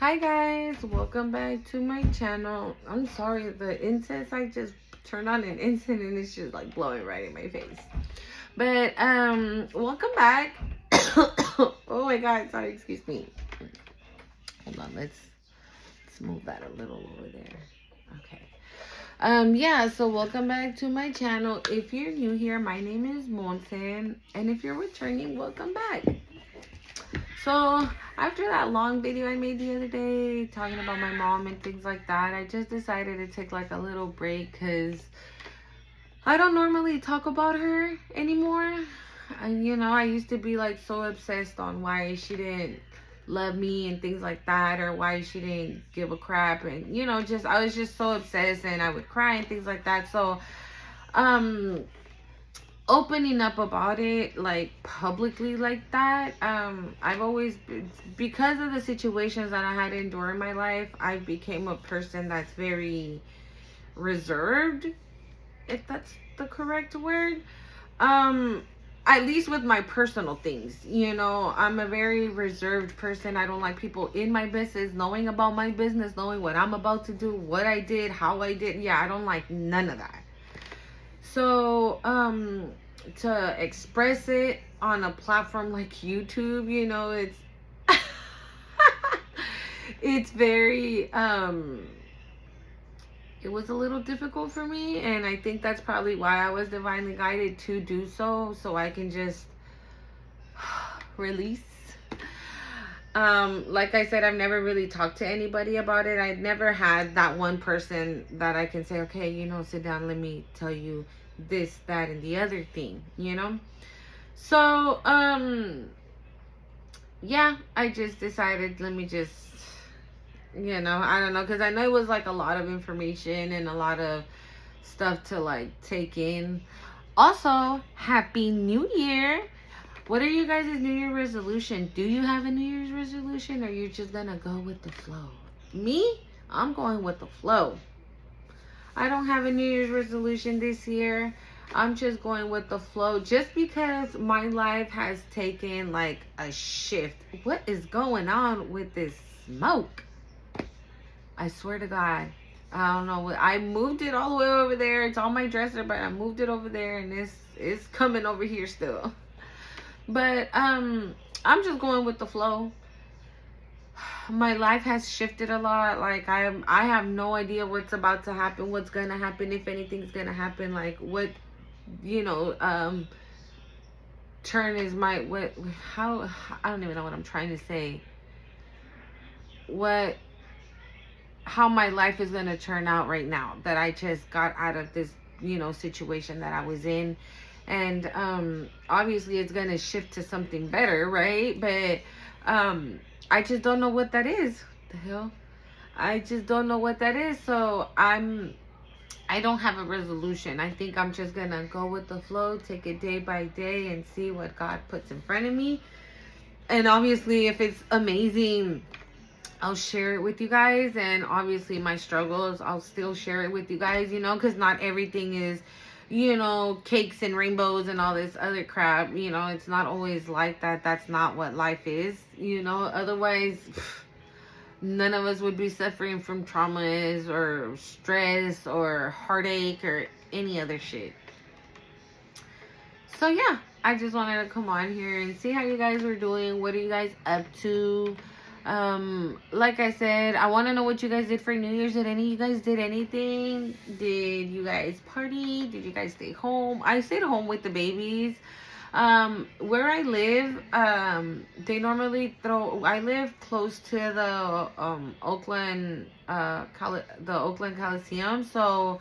Hi guys, welcome back to my channel. I'm sorry, the incense, I just turned on an incense and it's just like blowing right in my face. But welcome back. Oh my god, sorry, excuse me. Hold on, let's move that a little over there. Okay. Yeah, so welcome back to my channel. If you're new here, my name is Monsen, and if you're returning, welcome back. So after that long video I made the other day talking about my mom and things like that, I just decided to take like a little break because I don't normally talk about her anymore. I used to be like so obsessed on why she didn't love me and things like that, or why she didn't give a crap, and just I was just so obsessed and I would cry and things like that. So um opening up about it like publicly like that, I've always because of the situations that I had to endure in my life, I became a person that's very reserved, if that's the correct word. um at least with my personal things, I'm a very reserved person. I don't like people in my business knowing about my business, knowing what I'm about to do, what I did, how I did. Yeah, I don't like none of that. So, to express it on a platform like YouTube, it's it's very it was a little difficult for me, and I think that's probably why I was divinely guided to do so I can just release. Like I said, I've never really talked to anybody about it. I've never had that one person that I can say, okay, sit down, let me tell you this, that, and the other thing. So, yeah, I just decided, let me just, I don't know, because I know it was like a lot of information and a lot of stuff to like take in. Also, Happy New Year. What are you guys' New Year resolution? Do you have a New Year's resolution, or you're just gonna go with the flow? Me? I'm going with the flow. I don't have a New Year's resolution this year. I'm just going with the flow just because my life has taken like a shift. What is going on with this smoke? I swear to God. I don't know. I moved it all the way over there. It's on my dresser, but I moved it over there and it's coming over here still. But I'm just going with the flow. My life has shifted a lot. Like I have no idea what's about to happen, what's gonna happen, if anything's gonna happen. Like what, you know, um, turn is my what? How, I don't even know what I'm trying to say. What, how my life is gonna turn out right now that I just got out of this, situation that I was in, and obviously it's gonna shift to something better, right? But I just don't know what that is. The hell, I just don't know what that is. So I don't have a resolution. I think I'm just gonna go with the flow, take it day by day, and see what God puts in front of me. And obviously, if it's amazing, I'll share it with you guys. And obviously, my struggles, I'll still share it with you guys, because not everything is, cakes and rainbows and all this other crap. It's not always like that. That's not what life is, Otherwise, none of us would be suffering from traumas or stress or heartache or any other shit. So, yeah, I just wanted to come on here and see how you guys were doing. What are you guys up to? Like I said, I want to know what you guys did for New Year's. Did any of you guys did anything? Did you guys party? Did you guys stay home? I stayed home with the babies. Where I live, they normally I live close to the Oakland the Oakland Coliseum, so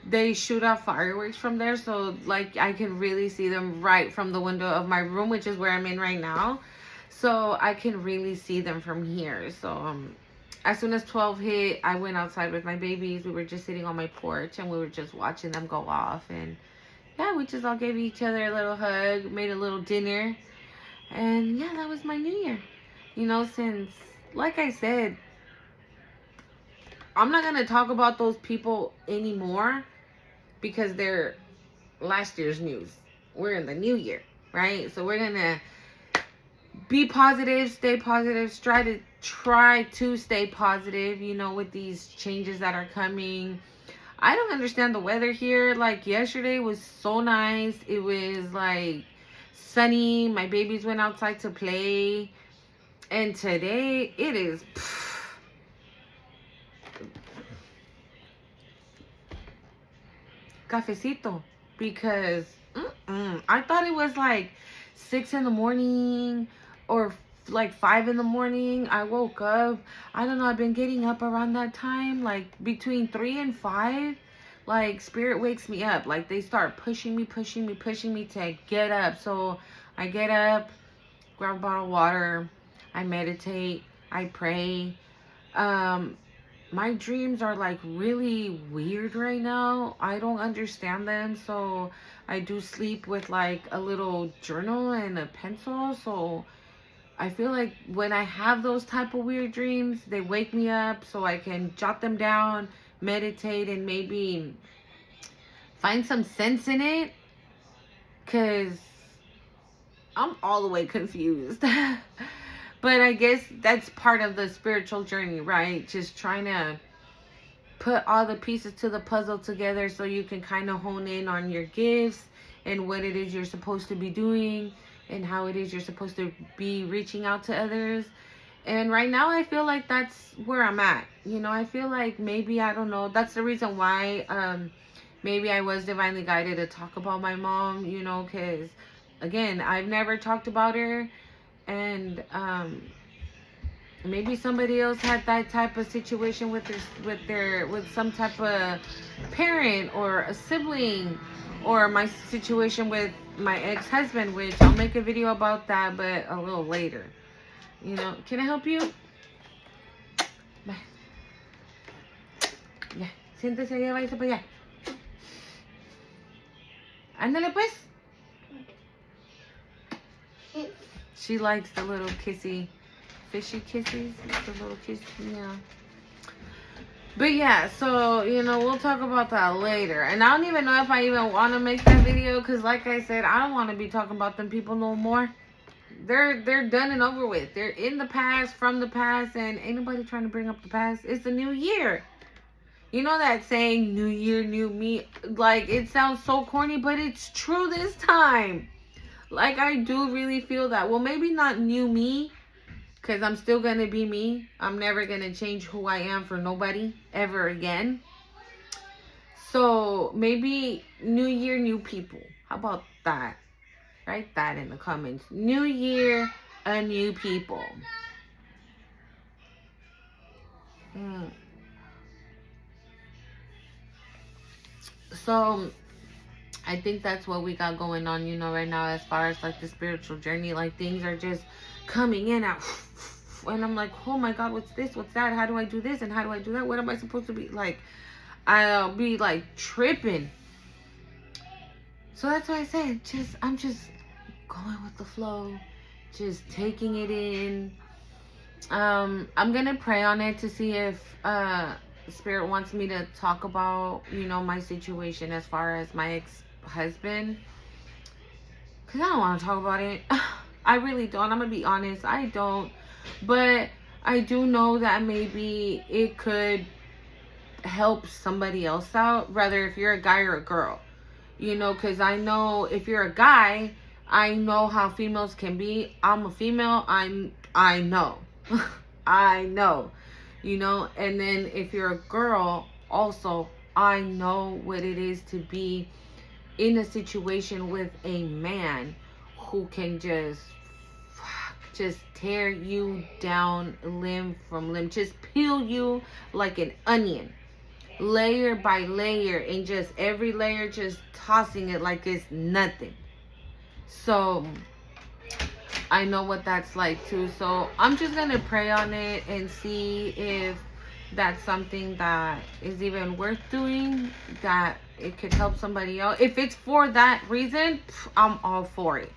they shoot off fireworks from there. So like I can really see them right from the window of my room, which is where I'm in right now. So I can really see them from here. So as soon as 12 hit, I went outside with my babies. We were just sitting on my porch and we were just watching them go off. And yeah, we just all gave each other a little hug, made a little dinner. And yeah, that was my New Year. Since, like I said, I'm not going to talk about those people anymore because they're last year's news. We're in the new year, right? So we're going to be positive, stay positive, try to stay positive, you know, with these changes that are coming. I don't understand the weather here. Like yesterday was so nice. It was like sunny. My babies went outside to play. And today it is cafecito, because I thought it was like 6 in the morning or like 5 in the morning. I woke up. I don't know. I've been getting up around that time, like between 3 and 5. Like spirit wakes me up. Like they start pushing me to get up. So I get up, grab a bottle of water, I meditate, I pray. My dreams are like really weird right now. I don't understand them. So I do sleep with like a little journal and a pencil. So I feel like when I have those type of weird dreams, they wake me up so I can jot them down, meditate, and maybe find some sense in it. Because I'm all the way confused. But I guess that's part of the spiritual journey, right? Just trying to put all the pieces to the puzzle together so you can kind of hone in on your gifts and what it is you're supposed to be doing and how it is you're supposed to be reaching out to others. And right now I feel like that's where I'm at. You know, I feel like maybe, I don't know, that's the reason why maybe I was divinely guided to talk about my mom, you know, because again, I've never talked about her. And maybe somebody else had that type of situation with some type of parent or a sibling, or my situation with my ex-husband, which I'll make a video about that, but a little later. You know, can I help you? Bye. Ya, siéntese allá, váyase para allá. Ándale pues. She likes the little kissy, fishy kisses, the little kiss, yeah. But yeah, so, you know, we'll talk about that later. And I don't even know if I even want to make that video, because like I said, I don't want to be talking about them people no more. They're done and over with. They're in the past, from the past, and ain't nobody trying to bring up the past. It's the new year. You know that saying, new year, new me? Like, it sounds so corny, but it's true this time. Like, I do really feel that. Well, maybe not new me, because I'm still going to be me. I'm never going to change who I am for nobody ever again. So, maybe new year, new people. How about that? Write that in the comments. New year, a new people. So, I think that's what we got going on, you know, right now, as far as like the spiritual journey. Like, things are just coming in at, and I'm like, oh my God, what's this? What's that? How do I do this? And how do I do that? What am I supposed to be like? I'll be like tripping. So that's why I said, I'm just going with the flow, just taking it in. I'm gonna pray on it to see if Spirit wants me to talk about, you know, my situation as far as my ex-husband, because I don't want to talk about it. I really don't. I'm gonna be honest, I don't. But I do know that maybe it could help somebody else out, rather if you're a guy or a girl, you know, because I know if you're a guy, I know how females can be. I'm a female. I know. I know, you know. And then if you're a girl, also, I know what it is to be in a situation with a man who can just tear you down limb from limb, just peel you like an onion, layer by layer, and just every layer just tossing it like it's nothing. So I know what that's like too. So I'm just gonna pray on it and see if that's something that is even worth doing, that it could help somebody out. If it's for that reason, I'm all for it.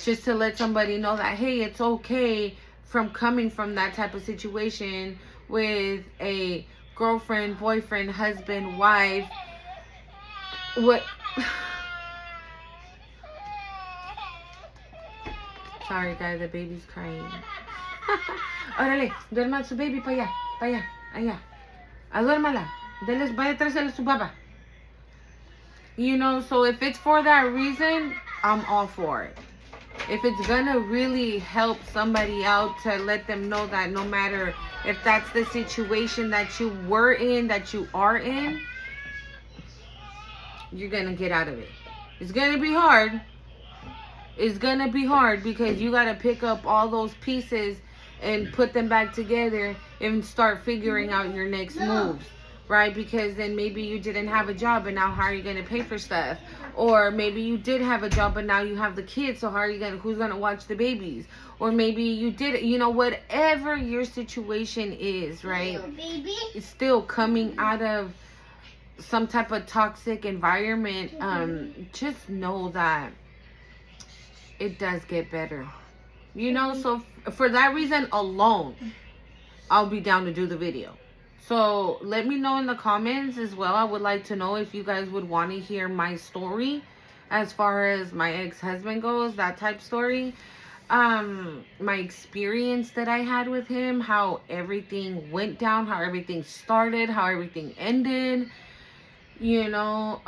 Just to let somebody know that, hey, it's okay from coming from that type of situation with a girlfriend, boyfriend, husband, wife. What? Sorry, guys, the baby's crying. Órale, duerma su baby para allá, allá. Duérmala. Denles, vaya a traerle su papá. You know, so if it's for that reason, I'm all for it. If it's gonna really help somebody out to let them know that no matter if that's the situation that you were in, that you are in, you're gonna get out of it. It's gonna be hard. It's gonna be hard because you gotta pick up all those pieces and put them back together and start figuring out your next moves, right? Because then maybe you didn't have a job and now how are you gonna pay for stuff? Or maybe you did have a job but now you have the kids, so how are you gonna, who's gonna watch the babies? Or maybe you did, you know, whatever your situation is, right? It's still coming out of some type of toxic environment. Just know that it does get better. You know, so for that reason alone, I'll be down to do the video. So let me know in the comments as well. I would like to know if you guys would want to hear my story as far as my ex-husband goes, that type story. My experience that I had with him, how everything went down, how everything started, how everything ended, you know,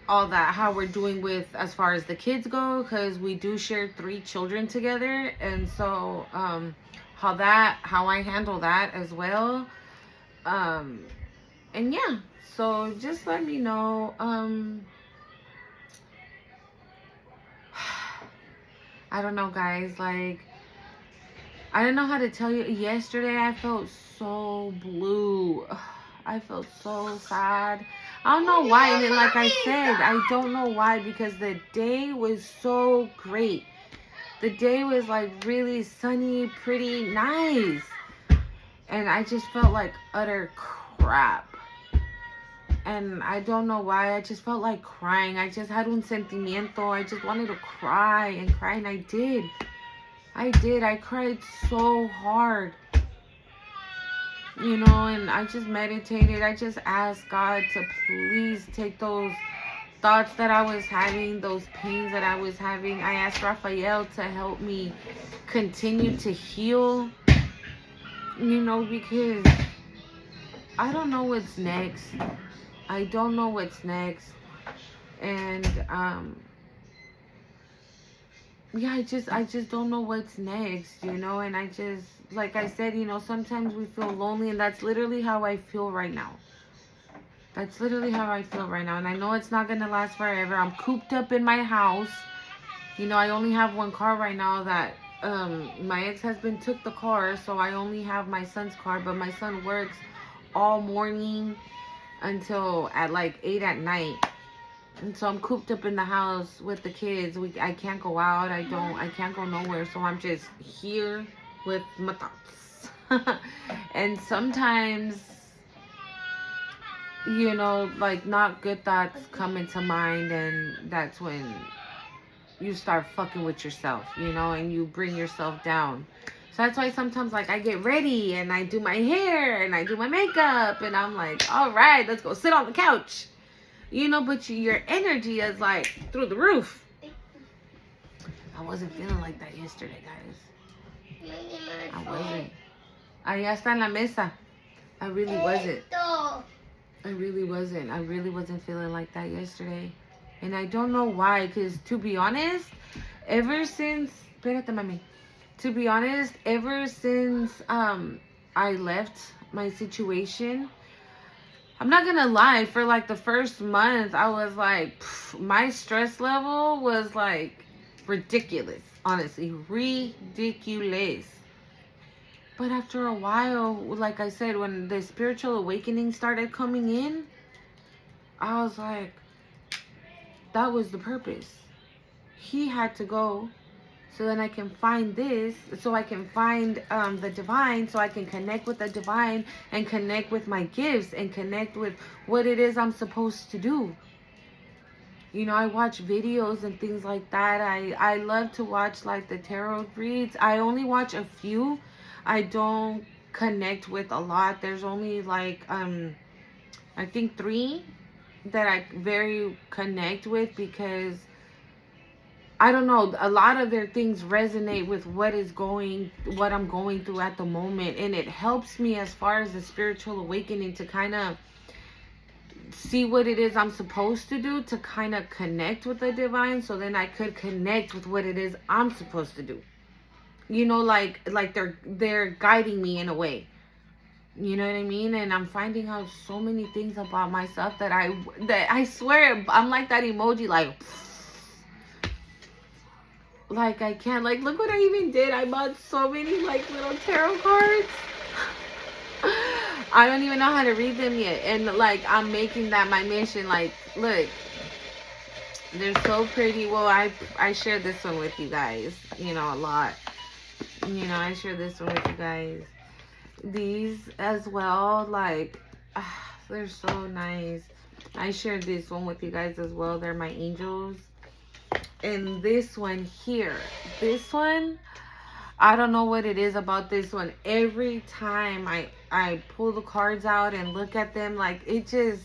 all that, how we're doing with as far as the kids go, because we do share 3 children together, and so how I handle that as well, and yeah, so just let me know. I don't know, guys, like, I don't know how to tell you. Yesterday I felt so blue. I felt so sad. I don't know why. And then, like I said, I don't know why, because the day was so great. The day was like really sunny, pretty, nice. And I just felt like utter crap. And I don't know why. I just felt like crying. I just had un sentimiento. I just wanted to cry and cry. And I did. I did. I cried so hard. You know, and I just meditated. I just asked God to please take those thoughts that I was having, those pains that I was having. I asked Raphael to help me continue to heal, you know, because I don't know what's next. I don't know what's next. And yeah, I just don't know what's next, you know. And I just, like I said, you know, sometimes we feel lonely, and that's literally how I feel right now. That's literally how I feel right now. And I know it's not gonna last forever. I'm cooped up in my house. You know, I only have one car right now that my ex-husband took the car, so I only have my son's car. But my son works all morning until at like 8 at night. And so I'm cooped up in the house with the kids. I can't go out. I can't go nowhere. So I'm just here with my thoughts. And sometimes, you know, like, not good thoughts come into mind, and that's when you start fucking with yourself, you know, and you bring yourself down. So that's why sometimes, like, I get ready and I do my hair and I do my makeup and I'm like, all right, let's go sit on the couch. You know, but your energy is like through the roof. I wasn't feeling like that yesterday, guys. I wasn't. Allá está en la mesa. I really wasn't. I really wasn't. I really wasn't feeling like that yesterday. And I don't know why, because to be honest, ever since, espérate, mami. To be honest, ever since I left my situation, I'm not gonna lie, for like the first month, I was like, my stress level was like ridiculous, honestly, ridiculous. But after a while, like I said, when the spiritual awakening started coming in, I was like, that was the purpose. He had to go so then I can find this, so I can find the divine, so I can connect with the divine and connect with my gifts and connect with what it is I'm supposed to do. You know, I watch videos and things like that. I love to watch like the tarot reads. I only watch a few. I don't connect with a lot. There's only like I think 3 that I very connect with, because I don't know, a lot of their things resonate with what I'm going through at the moment, and it helps me as far as the spiritual awakening to kind of see what it is I'm supposed to do, to kind of connect with the divine, so then I could connect with what it is I'm supposed to do. You know, like they're guiding me in a way. You know what I mean? And I'm finding out so many things about myself that I swear I'm like that emoji, like I can't, like, look what I even did. I bought so many like little tarot cards. I don't even know how to read them yet, and like I'm making that my mission. Like, look, they're so pretty. Well, I shared this one with you guys, you know, a lot. You know, I share this one with you guys. These as well, like, they're so nice. I shared this one with you guys as well. They're my angels. And this one here, this one, I don't know what it is about this one. Every time I pull the cards out and look at them, like, it just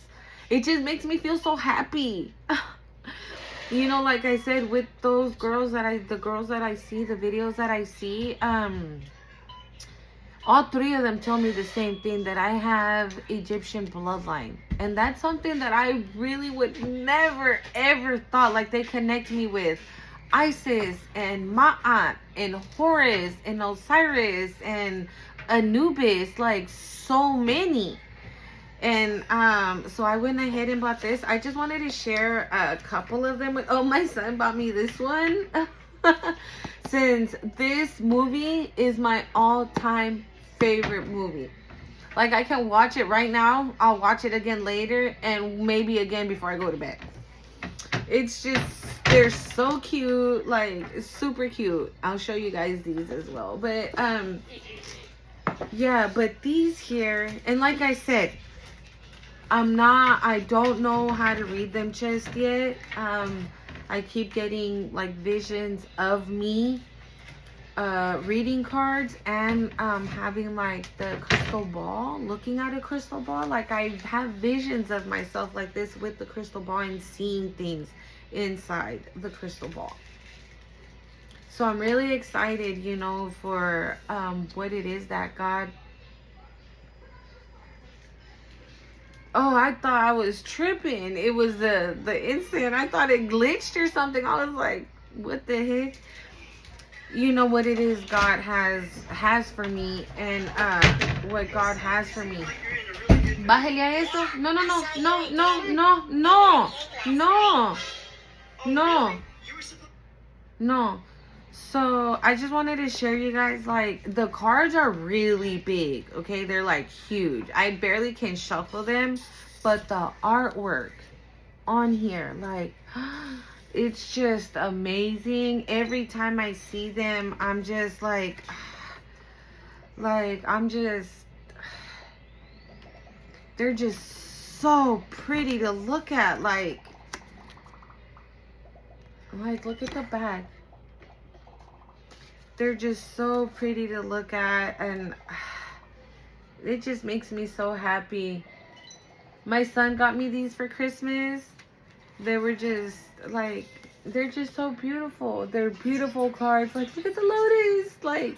makes me feel so happy. You know, like I said, with those girls the girls that I see, the videos that I see, all three of them tell me the same thing, that I have Egyptian bloodline. And that's something that I really would never, ever thought. Like, they connect me with Isis and Ma'at and Horus and Osiris and Anubis, like so many. And so I went ahead and bought this. I just wanted to share a couple of them. Oh, my son bought me this one. Since this movie is my all-time favorite movie. Like, I can watch it right now. I'll watch it again later, and maybe again before I go to bed. It's just, they're so cute, like super cute. I'll show you guys these as well. But yeah, but these here, and like I said, I don't know how to read them just yet. I keep getting like visions of me reading cards, and having like the crystal ball, looking at a crystal ball. Like, I have visions of myself like this with the crystal ball and seeing things inside the crystal ball. So I'm really excited, you know, for what it is that God... Oh, I thought I was tripping. It was the instant. I thought it glitched or something. I was like, what the heck? You know what it is God has for me, and what God has for me. Bájale a eso. No, no, no, no, no, no, no, no, no, no. So I just wanted to share you guys, like, the cards are really big, okay? They're like huge. I barely can shuffle them, but the artwork on here, like, it's just amazing. Every time I see them, I'm just like I'm just, they're just so pretty to look at. Like look at the back. They're just so pretty to look at, and it just makes me so happy. My son got me these for Christmas. They were just like, they're just so beautiful. They're beautiful cards. Like, look at the lotus. Like,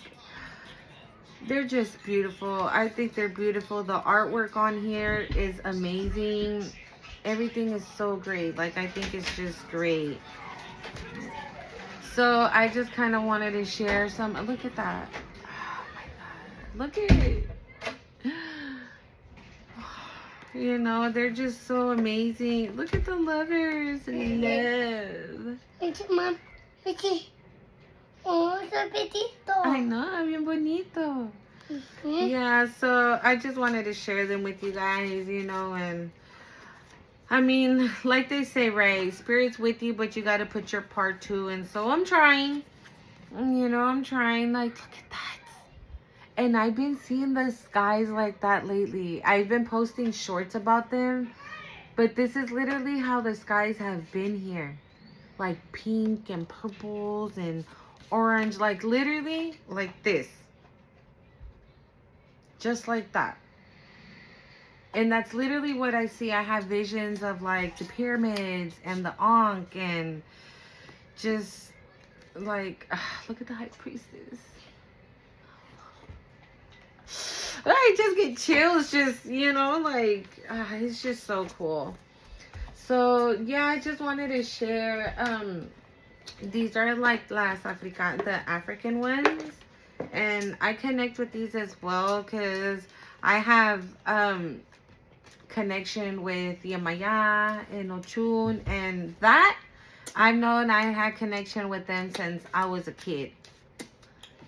they're just beautiful. I think they're beautiful. The artwork on here is amazing. Everything is so great. Like, I think it's just great. So I just kind of wanted to share some. Look at that. Oh my God. Look at it. You know, they're just so amazing. Look at the lovers and love. Mom, oh, so petito. I know, bien bonito. Yeah, so I just wanted to share them with you guys, you know, and I mean, like they say, right, Spirit's with you, but you got to put your part too. And so I'm trying, you know, I'm trying. Like, look at that. And I've been seeing the skies like that lately. I've been posting shorts about them, but this is literally how the skies have been here. Like pink and purples and orange, like literally like this. Just like that. And that's literally what I see. I have visions of like the pyramids and the Ankh, and just Like, look at the high priestess. I just get chills, just, like, it's just so cool. So, yeah, I just wanted to share, these are like the African ones. And I connect with these as well because I have, connection with Yemaya and Ochun, and that I've known I had connection with them since I was a kid.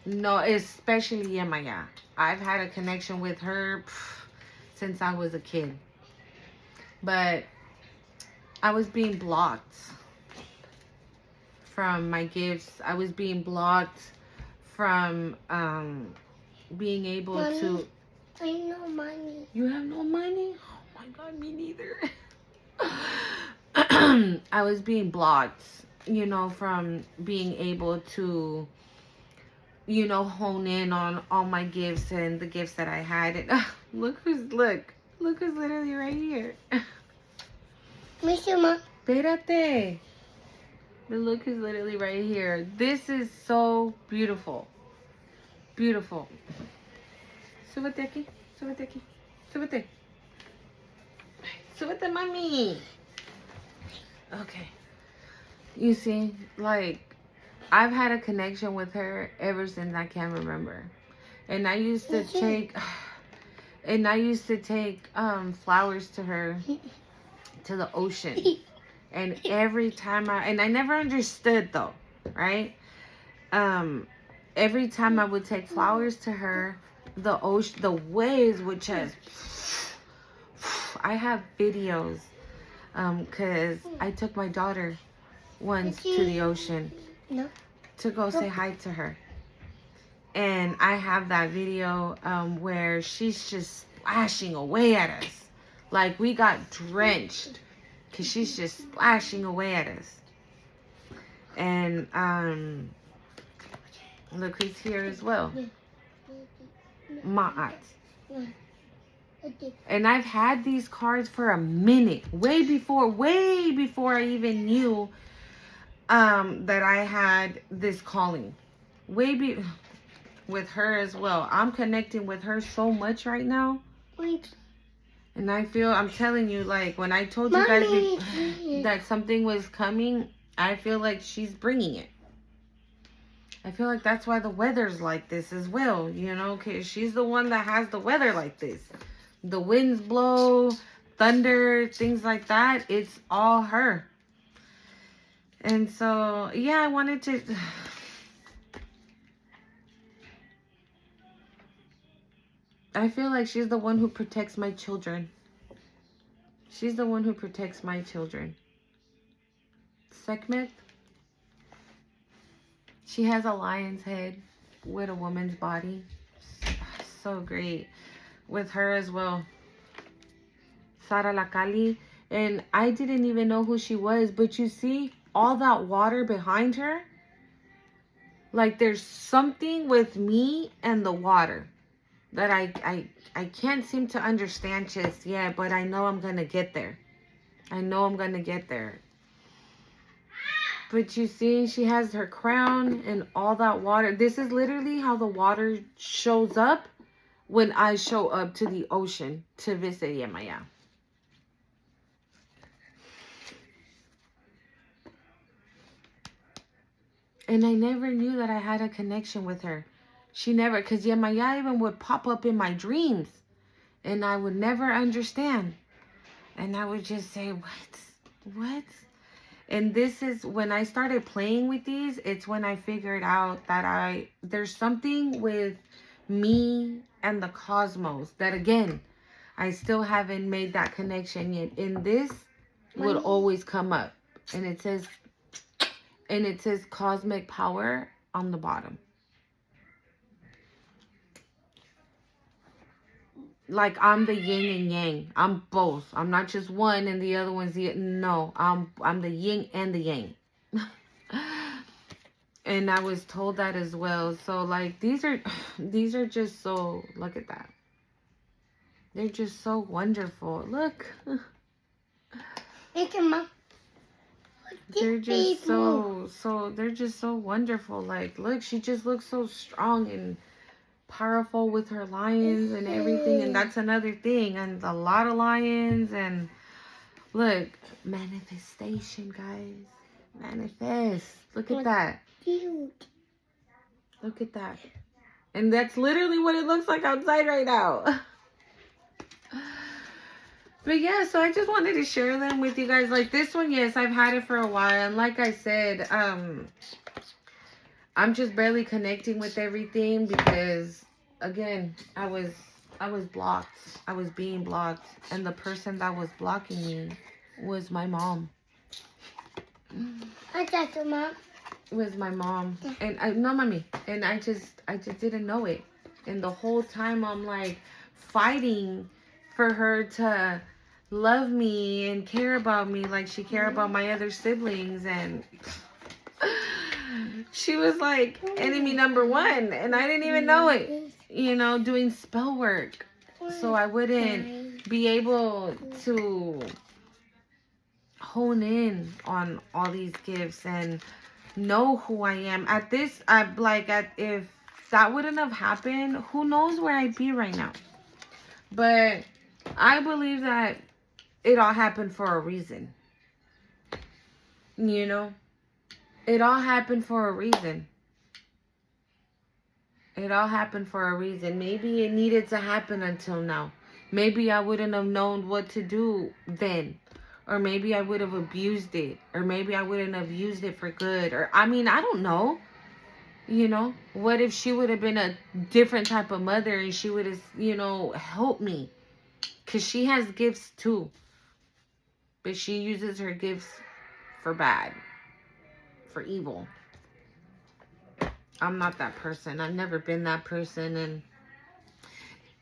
No, especially Yemaya. I've had a connection with her since I was a kid. But I was being blocked from my gifts. I was being blocked from being able Mommy, to... I no money. You have no money? Oh my God, me neither. I was being blocked, from being able to, hone in on all my gifts and the gifts that I had. And look who's literally right here. Me too, Mom. Espérate. But look who's literally right here. This is so beautiful. Beautiful. Súbete aquí. Súbete aquí. Súbete. Súbete, mami. Okay. You see, like, I've had a connection with her ever since I can remember. And I used to take flowers to her to the ocean. And every time I never understood though, right? Every time I would take flowers to her, the waves would just... I have videos, cause I took my daughter once to the ocean to go say hi to her, and I have that video where she's just splashing away at us, like we got drenched, cause she's just splashing away at us, and look who's here as well, Ma'at. And I've had these cards for a minute, way before I even knew that I had this calling. With her as well. I'm connecting with her so much right now. And I'm telling you, like, when I told you guys that something was coming, I feel like she's bringing it. I feel like that's why the weather's like this as well, because she's the one that has the weather like this. The winds blow, thunder, things like that. It's all her. And so, yeah, I wanted to... I feel like she's the one who protects my children. She's the one who protects my children. Sekhmet. She has a lion's head with a woman's body. So great. With her as well. Sara Lakali. And I didn't even know who she was. But you see all that water behind her? Like there's something with me and the water that I can't seem to understand just yet. But I know I'm going to get there. I know I'm going to get there. But you see, she has her crown and all that water. This is literally how the water shows up when I show up to the ocean to visit Yemaya. And I never knew that I had a connection with her. She never, because Yemaya even would pop up in my dreams. And I would never understand. And I would just say, what? And this is when I started playing with these, it's when I figured out that there's something with me and the cosmos that, again, I still haven't made that connection yet. And this would always come up. And it says cosmic power on the bottom. Like I'm the yin and yang. I'm both. I'm not just one and the other one's the... No, I'm the yin and the yang. And I was told that as well. So like these are just so... Look at that. They're just so wonderful. Look. Thank you, Mom. they're just they're just so wonderful. Like, look, she just looks so strong and powerful with her lions and everything. And that's another thing. And a lot of lions. And look, manifestation, guys. Manifest. Look at that. Cute. Look at that. And that's literally what it looks like outside right now. But yeah, so I just wanted to share them with you guys. Like this one, yes, I've had it for a while. And like I said, I'm just barely connecting with everything because, again, I was blocked. I was being blocked. And the person that was blocking me was my mom. I got your mom. Was my mom. And no, mommy. And I just didn't know it. And the whole time I'm like fighting for her to love me and care about me like she cared about my other siblings. And she was like enemy number one. And I didn't even know it. You know, doing spell work. So I wouldn't be able to hone in on all these gifts and know who I am. At this, if that wouldn't have happened, who knows where I'd be right now. But I believe that it all happened for a reason. You know? It all happened for a reason. It all happened for a reason. Maybe it needed to happen until now. Maybe I wouldn't have known what to do then. Or maybe I would have abused it. Or maybe I wouldn't have used it for good. Or, I mean, I don't know. You know? What if she would have been a different type of mother and she would have, you know, helped me? Because she has gifts too. But she uses her gifts for bad. For evil. I'm not that person. I've never been that person. And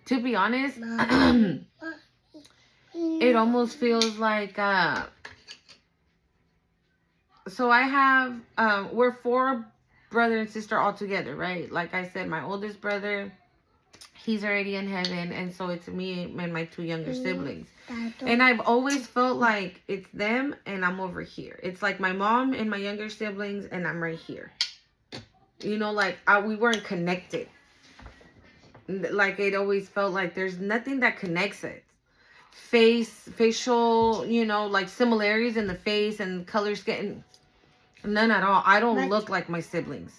to be honest, it almost feels like, so I have, we're 4 brother and sister all together, right? Like I said, my oldest brother, he's already in heaven. And so it's me and my 2 younger siblings. And I've always felt like it's them and I'm over here. It's like my mom and my younger siblings and I'm right here. You know, like we weren't connected. Like it always felt like there's nothing that connects it. Facial, you know, like similarities in the face and color skin. None at all. I don't look like my siblings.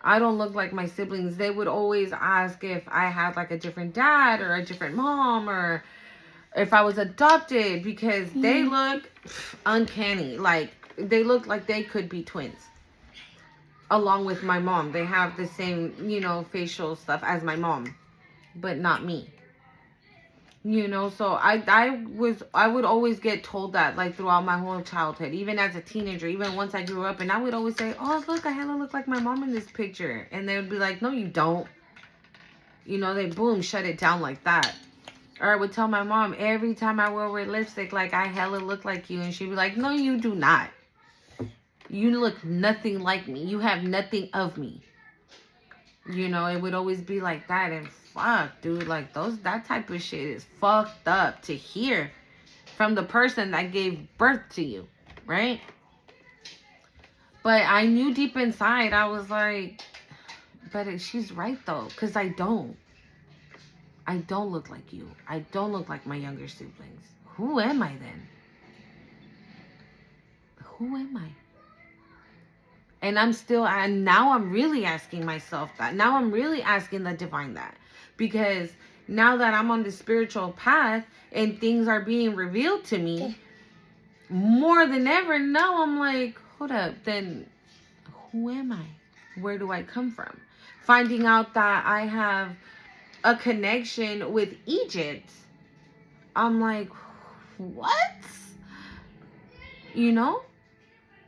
I don't look like my siblings. They would always ask if I had like a different dad or a different mom or if I was adopted because they look uncanny. Like they look like they could be twins. Along with my mom. They have the same, you know, facial stuff as my mom. But not me. You know, so I would always get told that, like, throughout my whole childhood. Even as a teenager, even once I grew up. And I would always say, oh, look, I hella look like my mom in this picture. And they would be like, no, you don't. You know, they, boom, shut it down like that. Or I would tell my mom, every time I wear lipstick, like, I hella look like you. And she'd be like, no, you do not. You look nothing like me. You have nothing of me. You know, it would always be like that. And fuck, dude, like that type of shit is fucked up to hear from the person that gave birth to you, right? But I knew deep inside, I was like, but she's right though, because I don't look like you. I don't look like my younger siblings. Who am I then? Who am I? And now I'm really asking myself that. Now I'm really asking the divine that. Because now that I'm on the spiritual path and things are being revealed to me more than ever, now I'm like, hold up, then who am I? Where do I come from? Finding out that I have a connection with Egypt, I'm like, what? You know?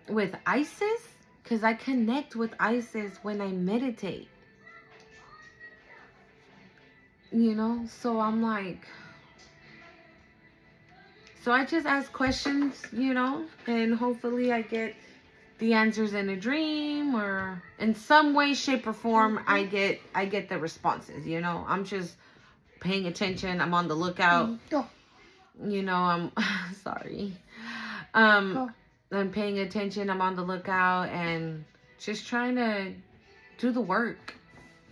With Isis? Because I connect with Isis when I meditate. You know? So I'm like... So I just ask questions, you know? And hopefully I get the answers in a dream. Or in some way, shape, or form, I get the responses, you know? I'm just paying attention. I'm on the lookout. You know, I'm... sorry. I'm paying attention. I'm on the lookout and just trying to do the work,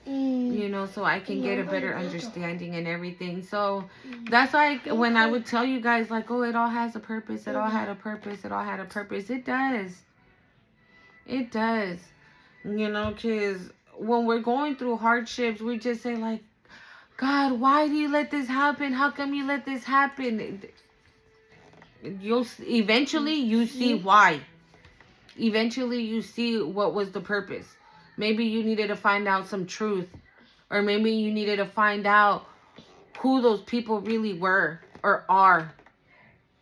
so I can get a better understanding and everything. So that's why when I would tell you guys, like, oh, it all has a purpose. It all had a purpose. It all had a purpose. It does. It does. Because when we're going through hardships, we just say, like, God, why do you let this happen? How come you let this happen? Eventually you see why. Eventually you see what was the purpose. Maybe you needed to find out some truth, or maybe you needed to find out who those people really were or are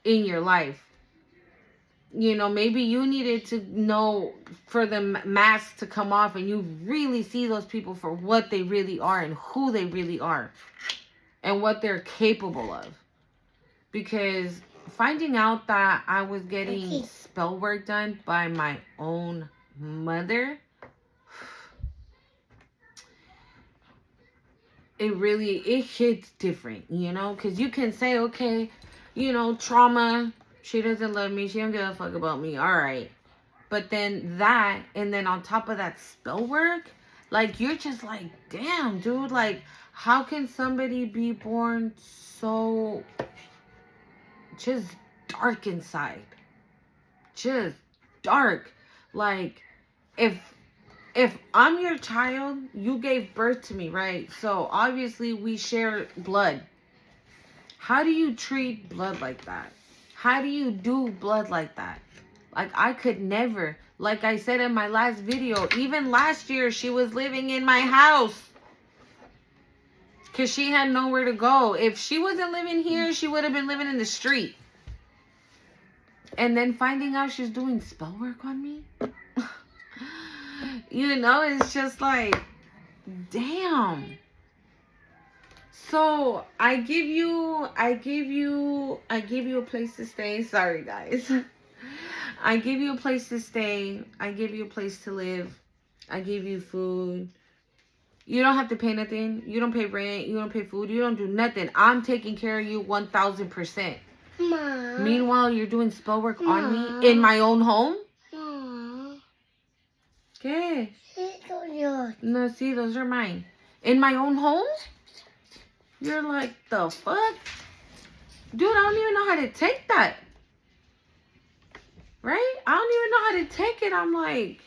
in your life. Maybe you needed to know for the mask to come off and you really see those people for what they really are and who they really are and what they're capable of. Because finding out that I was getting spell work done by my own mother, it hits different, because you can say, okay, trauma, she doesn't love me, she don't give a fuck about me, all right. But then that, and then on top of that spell work, like, you're just like, damn, dude, like, how can somebody be born so just dark inside? Just dark. Like, if I'm your child, you gave birth to me, right? So obviously we share blood. How do you treat blood like that? How do you do blood like that? Like, I could never. Like I said in my last video, even last year she was living in my house because she had nowhere to go. If she wasn't living here, she would have been living in the street. And then finding out she's doing spell work on me, it's just like, damn. So I give you a place to stay. Sorry, guys. I give you a place to stay. I give you a place to live. I give you food. You don't have to pay nothing. You don't pay rent. You don't pay food. You don't do nothing. I'm taking care of you 1,000%. Mom. Meanwhile, you're doing spell work on me in my own home? Mom. ¿Qué? Yours. No, see, those are mine. In my own home? You're like, the fuck? Dude, I don't even know how to take that. Right? I don't even know how to take it. I'm like...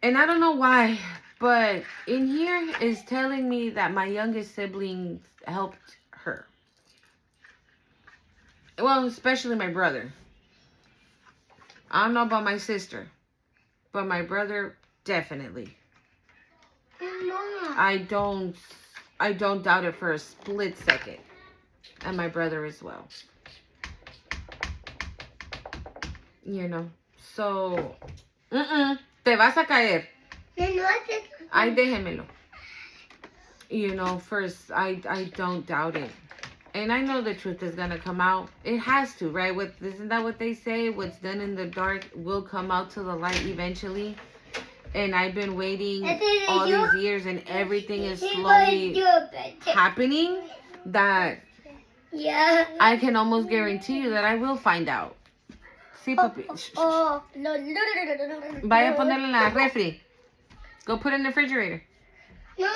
And I don't know why, but in here is telling me that my youngest sibling helped her. Well, especially my brother. I don't know about my sister, but my brother, definitely. Mom. I don't doubt it for a split second. And my brother as well. So, te vas a caer. Ay, déjemelo. First, I don't doubt it. And I know the truth is gonna come out. It has to, right? Isn't that what they say? What's done in the dark will come out to the light eventually. And I've been waiting all these years, and everything is slowly happening that I can almost guarantee you that I will find out. Sí, papi. No. Vaya a ponerle en la refri. Go put it in the refrigerator. No.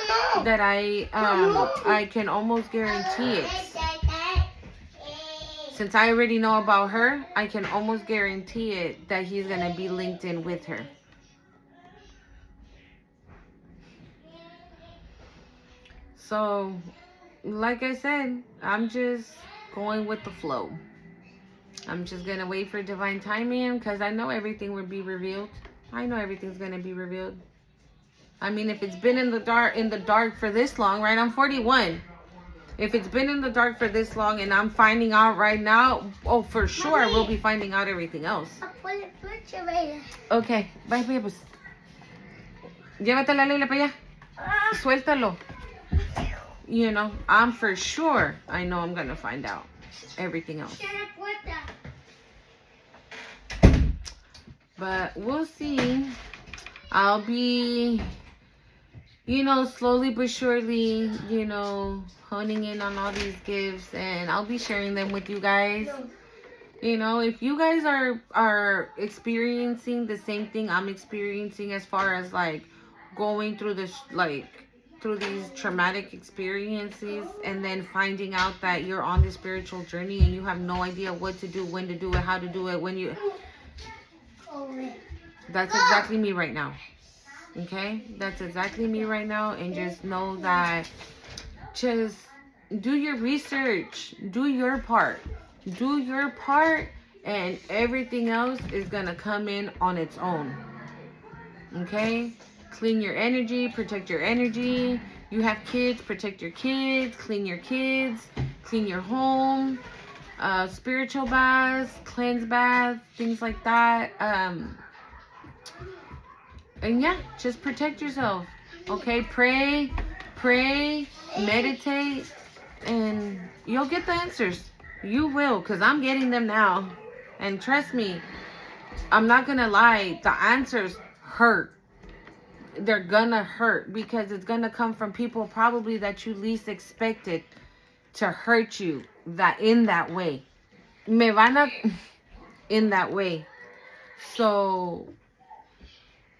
That I can almost guarantee it. Since I already know about her, I can almost guarantee it that he's going to be linked in with her. So, like I said, I'm just going with the flow. I'm just going to wait for divine timing because I know everything will be revealed. I know everything's going to be revealed. I mean, if it's been in the dark for this long, right? I'm 41. If it's been in the dark for this long and I'm finding out right now, oh, for sure I will be finding out everything else. Okay, bye, pues. Llévate la Leila para allá. Suéltalo. I'm for sure, I know I'm going to find out everything else. But we'll see. I'll be you know, slowly but surely, you know, honing in on all these gifts, and I'll be sharing them with you guys. You know, if you guys are experiencing the same thing I'm experiencing as far as like going through this like through these traumatic experiences and then finding out that you're on this spiritual journey and you have no idea what to do, when to do it, how to do it, when you that's exactly me right now. Okay? That's exactly me right now, and just know that just do your research, do your part. Do your part, and everything else is going to come in on its own. Okay? Clean your energy, protect your energy. You have kids, protect your kids, clean your kids, clean your home, spiritual baths, cleanse baths, things like that. And yeah, just protect yourself. Okay? Pray, meditate, and you'll get the answers. You will, because I'm getting them now. And trust me, I'm not going to lie. The answers hurt. They're going to hurt because it's going to come from people probably that you least expected to hurt you in that way. Me van a... in that way. So,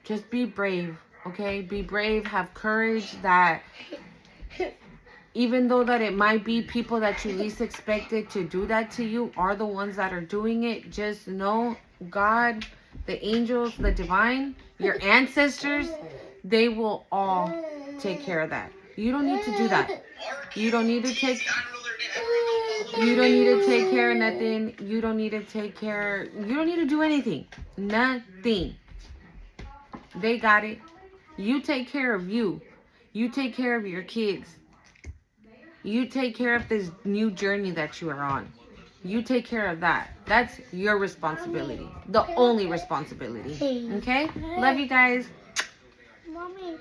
just be brave, okay? Be brave. Have courage that... even though that it might be people that you least expected to do that to you are the ones that are doing it, just know God, the angels, the divine, your ancestors, they will all take care of that. You don't need to do that. You don't need to take care of nothing. You don't need to do anything. Nothing. They got it. You take care of you. You take care of your kids. You take care of this new journey that you are on. You take care of that. That's your responsibility. The only responsibility. Okay? Love you guys. Mommy.